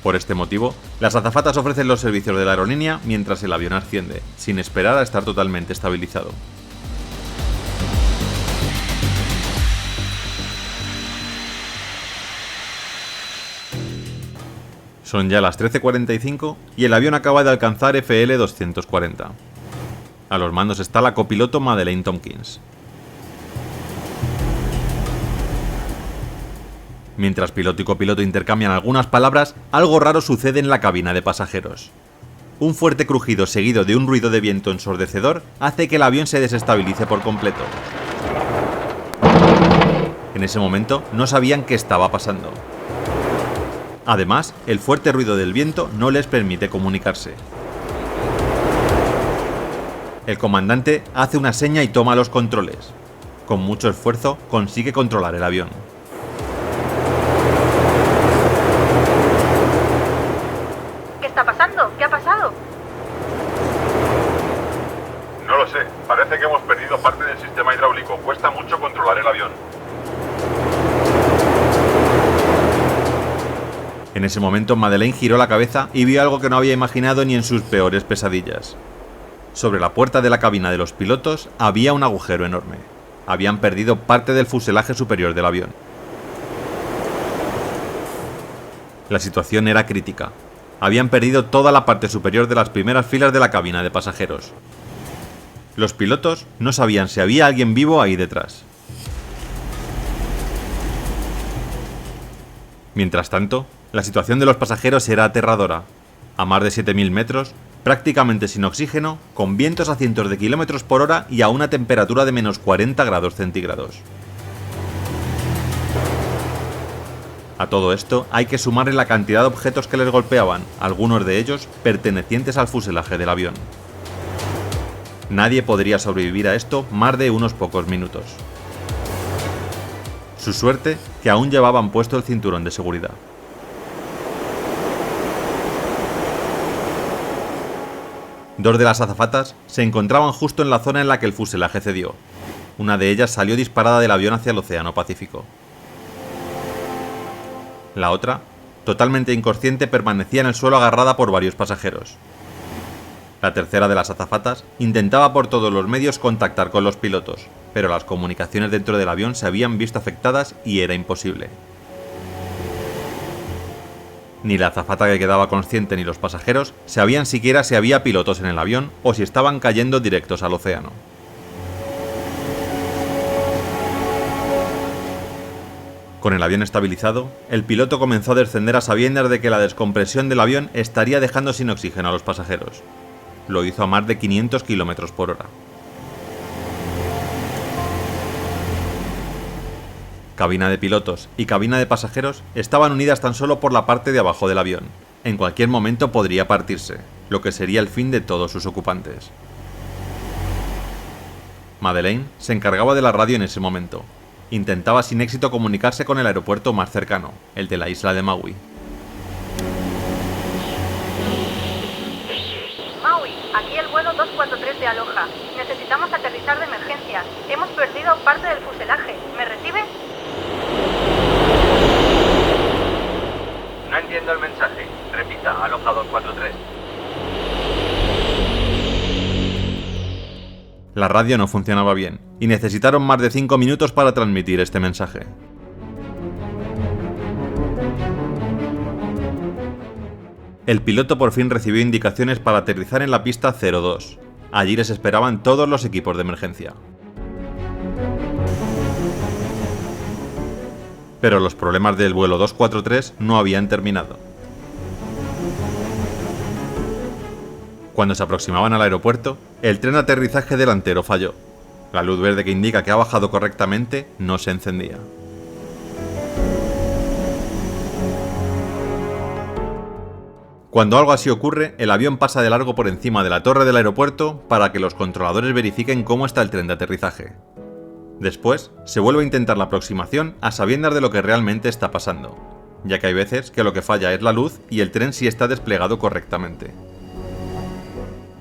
S1: Por este motivo, las azafatas ofrecen los servicios de la aerolínea mientras el avión asciende, sin esperar a estar totalmente estabilizado. Son ya las 13:45 y el avión acaba de alcanzar FL 240. A los mandos está la copiloto Madeleine Tompkins. Mientras piloto y copiloto intercambian algunas palabras, algo raro sucede en la cabina de pasajeros. Un fuerte crujido seguido de un ruido de viento ensordecedor hace que el avión se desestabilice por completo. En ese momento no sabían qué estaba pasando. Además, el fuerte ruido del viento no les permite comunicarse. El comandante hace una seña y toma los controles. Con mucho esfuerzo consigue controlar el avión.
S4: ¿Qué está pasando? ¿Qué ha pasado?
S2: No lo sé. Parece que hemos perdido parte del sistema hidráulico. Cuesta mucho controlar el avión.
S1: En ese momento, Madeleine giró la cabeza y vio algo que no había imaginado ni en sus peores pesadillas. Sobre la puerta de la cabina de los pilotos había un agujero enorme. Habían perdido parte del fuselaje superior del avión. La situación era crítica. Habían perdido toda la parte superior de las primeras filas de la cabina de pasajeros. Los pilotos no sabían si había alguien vivo ahí detrás. Mientras tanto, la situación de los pasajeros era aterradora. A más de 7.000 metros, prácticamente sin oxígeno, con vientos a cientos de kilómetros por hora y a una temperatura de menos 40 grados centígrados. A todo esto hay que sumarle la cantidad de objetos que les golpeaban, algunos de ellos pertenecientes al fuselaje del avión. Nadie podría sobrevivir a esto más de unos pocos minutos. Su suerte, que aún llevaban puesto el cinturón de seguridad. Dos de las azafatas se encontraban justo en la zona en la que el fuselaje cedió. Una de ellas salió disparada del avión hacia el Océano Pacífico. La otra, totalmente inconsciente, permanecía en el suelo agarrada por varios pasajeros. La tercera de las azafatas intentaba por todos los medios contactar con los pilotos, pero las comunicaciones dentro del avión se habían visto afectadas y era imposible. Ni la azafata que quedaba consciente ni los pasajeros sabían siquiera si había pilotos en el avión o si estaban cayendo directos al océano. Con el avión estabilizado, el piloto comenzó a descender a sabiendas de que la descompresión del avión estaría dejando sin oxígeno a los pasajeros. Lo hizo a más de 500 km por hora. Cabina de pilotos y cabina de pasajeros estaban unidas tan solo por la parte de abajo del avión. En cualquier momento podría partirse, lo que sería el fin de todos sus ocupantes. Madeleine se encargaba de la radio en ese momento. Intentaba sin éxito comunicarse con el aeropuerto más cercano, el de la isla de Maui.
S4: Maui, aquí el vuelo 243 de Aloha. Necesitamos aterrizar de emergencia. Hemos perdido parte del fuselaje. ¿Me recibe?
S3: No entiendo el mensaje. Repita, Aloha 243.
S1: La radio no funcionaba bien, y necesitaron más de 5 minutos para transmitir este mensaje. El piloto por fin recibió indicaciones para aterrizar en la pista 02. Allí les esperaban todos los equipos de emergencia. Pero los problemas del vuelo 243 no habían terminado. Cuando se aproximaban al aeropuerto, el tren de aterrizaje delantero falló. La luz verde que indica que ha bajado correctamente no se encendía. Cuando algo así ocurre, el avión pasa de largo por encima de la torre del aeropuerto para que los controladores verifiquen cómo está el tren de aterrizaje. Después, se vuelve a intentar la aproximación a sabiendas de lo que realmente está pasando, ya que hay veces que lo que falla es la luz y el tren sí está desplegado correctamente.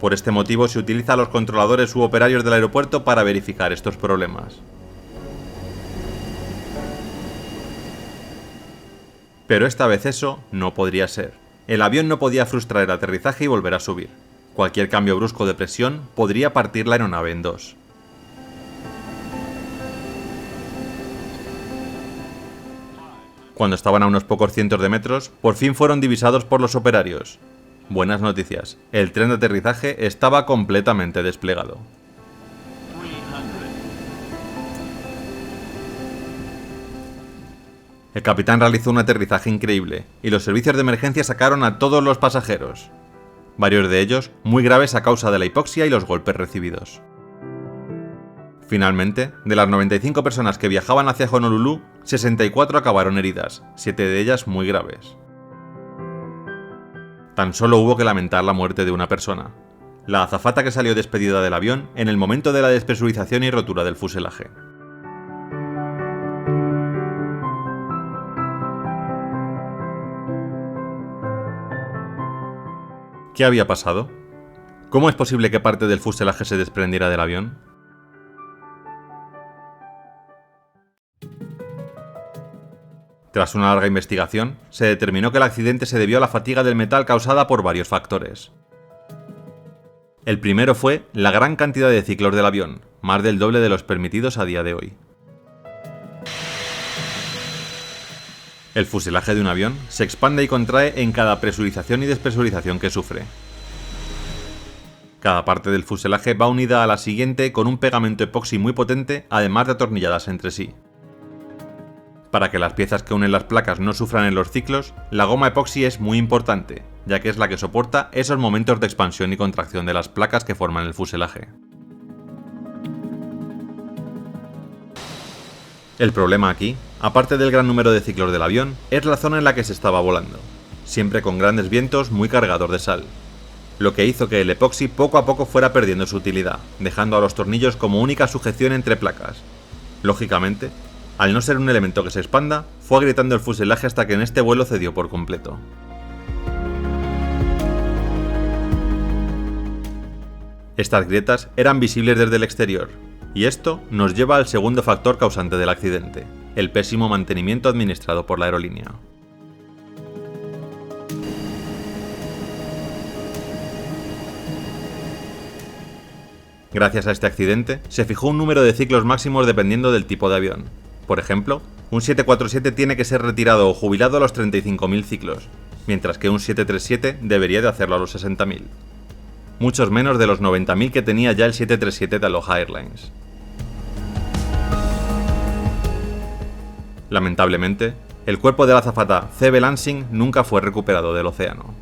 S1: Por este motivo se utiliza a los controladores u operarios del aeropuerto para verificar estos problemas. Pero esta vez eso no podría ser. El avión no podía frustrar el aterrizaje y volver a subir. Cualquier cambio brusco de presión podría partir la aeronave en dos. Cuando estaban a unos pocos cientos de metros, por fin fueron divisados por los operarios. Buenas noticias, el tren de aterrizaje estaba completamente desplegado. El capitán realizó un aterrizaje increíble, y los servicios de emergencia sacaron a todos los pasajeros. Varios de ellos muy graves a causa de la hipoxia y los golpes recibidos. Finalmente, de las 95 personas que viajaban hacia Honolulu, 64 acabaron heridas, 7 de ellas muy graves. Tan solo hubo que lamentar la muerte de una persona, la azafata que salió despedida del avión en el momento de la despresurización y rotura del fuselaje. ¿Qué había pasado? ¿Cómo es posible que parte del fuselaje se desprendiera del avión? Tras una larga investigación, se determinó que el accidente se debió a la fatiga del metal causada por varios factores. El primero fue la gran cantidad de ciclos del avión, más del doble de los permitidos a día de hoy. El fuselaje de un avión se expande y contrae en cada presurización y despresurización que sufre. Cada parte del fuselaje va unida a la siguiente con un pegamento epoxi muy potente, además de atornilladas entre sí. Para que las piezas que unen las placas no sufran en los ciclos, la goma epoxi es muy importante, ya que es la que soporta esos momentos de expansión y contracción de las placas que forman el fuselaje. El problema aquí, aparte del gran número de ciclos del avión, es la zona en la que se estaba volando, siempre con grandes vientos muy cargados de sal, lo que hizo que el epoxi poco a poco fuera perdiendo su utilidad, dejando a los tornillos como única sujeción entre placas. Lógicamente, al no ser un elemento que se expanda, fue agrietando el fuselaje hasta que en este vuelo cedió por completo. Estas grietas eran visibles desde el exterior, y esto nos lleva al segundo factor causante del accidente, el pésimo mantenimiento administrado por la aerolínea. Gracias a este accidente, se fijó un número de ciclos máximos dependiendo del tipo de avión. Por ejemplo, un 747 tiene que ser retirado o jubilado a los 35.000 ciclos, mientras que un 737 debería de hacerlo a los 60.000. Muchos menos de los 90.000 que tenía ya el 737 de Aloha Airlines. Lamentablemente, el cuerpo de la azafata C.B. Lansing nunca fue recuperado del océano.